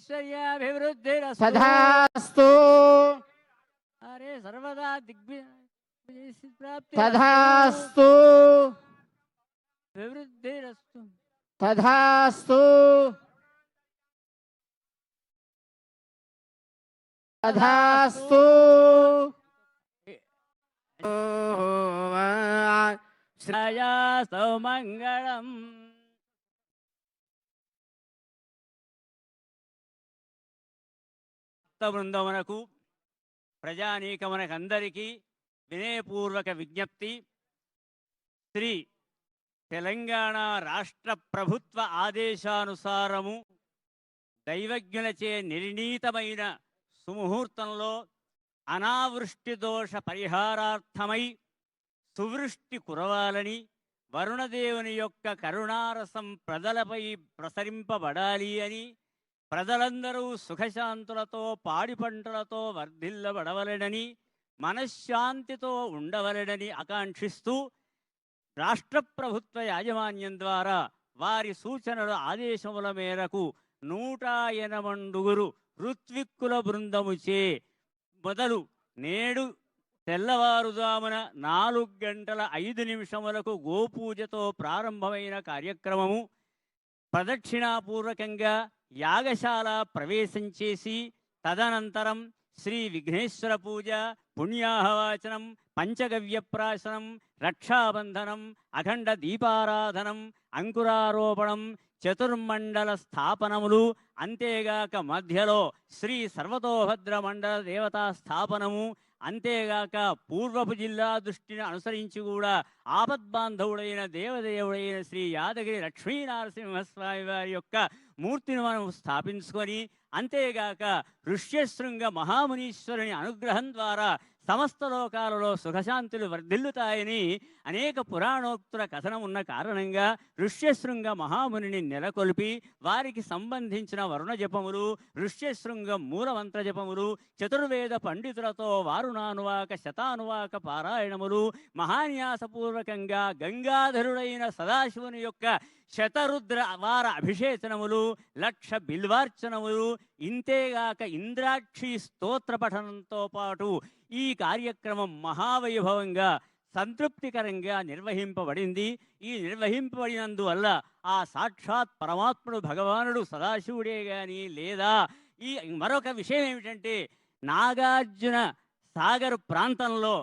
ఐశ్వర్యాభివృద్ధిరస్తు తథాస్తు అరే సర్వదా ప్రాప్తి తథాస్తు అభివృద్ధిరస్తు తథాస్తు తథాస్తు శ్రేయాసౌ మంగళం. బృందమునకు ప్రజానీకమునకందరికీ వినయపూర్వక విజ్ఞప్తి. శ్రీ తెలంగాణ రాష్ట్ర ప్రభుత్వ ఆదేశానుసారము దైవజ్ఞులచే నిర్ణీతమైన సుముహూర్తంలో అనావృష్టి దోష పరిహారార్థమై సువృష్టి కురవాలని, వరుణదేవుని యొక్క కరుణారసం ప్రజలపై ప్రసరింపబడాలి అని, ప్రజలందరూ సుఖశాంతులతో పాడి పంటలతో వర్ధిల్లబడవలెనని, మనశ్శాంతితో ఉండవలెనని ఆకాంక్షిస్తూ రాష్ట్ర ప్రభుత్వ యాజమాన్యం ద్వారా వారి సూచనల ఆదేశముల మేరకు 180 ఋత్విక్కుల బృందముచే మొదలు నేడు తెల్లవారుజామున 4:05 గోపూజతో ప్రారంభమైన కార్యక్రమము ప్రదక్షిణాపూర్వకంగా యాగశాల ప్రవేశం చేసి తదనంతరం శ్రీ విఘ్నేశ్వర పూజ, పుణ్యాహవాచనం, పంచగవ్యప్రాశనం, రక్షాబంధనం, అఖండ దీపారాధనం, అంకురారోపణం, చతుర్మండల స్థాపనములు, అంతేగాక మధ్యలో శ్రీ సర్వతోభద్ర మండల దేవతా స్థాపనము, అంతేగాక పూర్వపు జిల్లా దృష్టిని అనుసరించి కూడా ఆపద్బాంధవుడైన దేవదేవుడైన శ్రీ యాదగిరి లక్ష్మీనరసింహస్వామి వారి యొక్క మూర్తిని మనం స్థాపించుకొని, అంతేగాక ఋష్యశృంగ మహామునీశ్వరుని అనుగ్రహం ద్వారా సమస్త లోకాలలో సుఖశాంతులు వర్ధిల్లుతాయని అనేక పురాణోక్తుల కథనం ఉన్న కారణంగా ఋష్యశృంగ మహామునిని నెలకొల్పి వారికి సంబంధించిన వరుణ జపములు, ఋష్యశృంగ మూలమంత్ర జపములు, చతుర్వేద పండితులతో వారుణానువాక శతానువాక పారాయణములు, మహాన్యాసపూర్వకంగా గంగాధరుడైన సదాశివుని యొక్క శతరుద్ర వార అభిషేచనములు, 1,00,000 బిల్వార్చనములు, ఇంతేగాక ఇంద్రాక్షి స్తోత్ర పఠనంతో పాటు ఈ కార్యక్రమం మహావైభవంగా సంతృప్తికరంగా నిర్వహింపబడింది. ఈ నిర్వహింపబడినందువల్ల ఆ సాక్షాత్ పరమాత్ముడు భగవానుడు సదాశివుడే కానీ లేదా ఈ మరొక విషయం ఏమిటంటే, నాగార్జున సాగర్ ప్రాంతంలో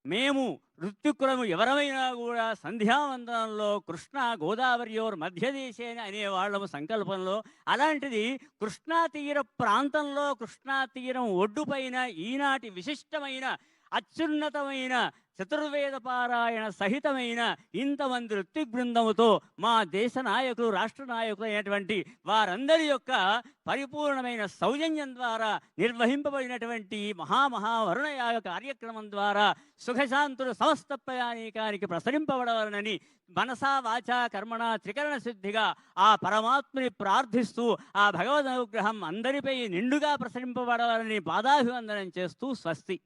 మేము ఋత్విక్కులము ఎవరమైనా కూడా సంధ్యావందనంలో కృష్ణా గోదావరియోర్ మధ్యదేశే అనేవాళ్ళము సంకల్పంలో, అలాంటిది కృష్ణా తీర ప్రాంతంలో కృష్ణా తీరం ఒడ్డుపైన ఈనాటి విశిష్టమైన అత్యున్నతమైన చతుర్వేద పారాయణ సహితమైన ఇంతమంది ఋత్విక్ బృందముతో మా దేశ నాయకులు, రాష్ట్ర నాయకులు అయినటువంటి వారందరి యొక్క పరిపూర్ణమైన సౌజన్యం ద్వారా నిర్వహింపబడినటువంటి మహావరుణయాగ కార్యక్రమం ద్వారా సుఖశాంతులు సమస్త ప్రయాణికానికి ప్రసరింపబడవలనని మనసా వాచా కర్మణ త్రికరణ సిద్ధిగా ఆ పరమాత్ముని ప్రార్థిస్తూ ఆ భగవద్ అనుగ్రహం అందరిపై నిండుగా ప్రసరింపబడవాలని పాదాభివందనం చేస్తూ స్వస్తి.